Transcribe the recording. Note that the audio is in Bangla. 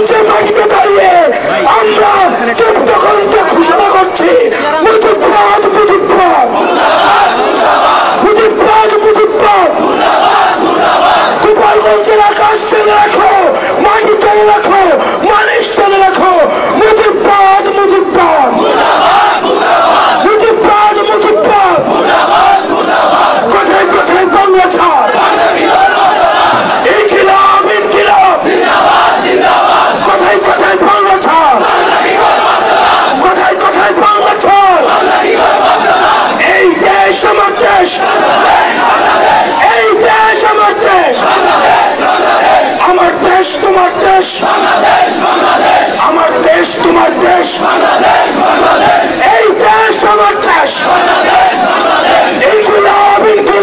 গোপালগঞ্জের মাটিতে দাঁড়িয়ে আমরা তখন ঘোষণা করছি মুজিববাদ মুজিববাদ মুজিববাদ মুজিববাদ। গোপালগঞ্জের আকাশ চেনে রাখো, মাটি চেনে রাখো, মানুষ চেনে রাখো, মুজিববাদ মুজিববাদ মুজিববাদ মুজিববাদ। কোথায় কোথায় বাংলা ছাড়, ইনকিলাব ইনকিলাব, কোথায় কোথায় বাংলা ছাড়, কোথায় কোথায় বাংলা ছাড়। এই দেশ আমার দেশ, এই দেশ আমার দেশ, আমার দেশ তোমার দেশ, আমার দেশ তোমার দেশ, এই দেশ আমার দেশ। ইনকিলাব ইনকিলাব।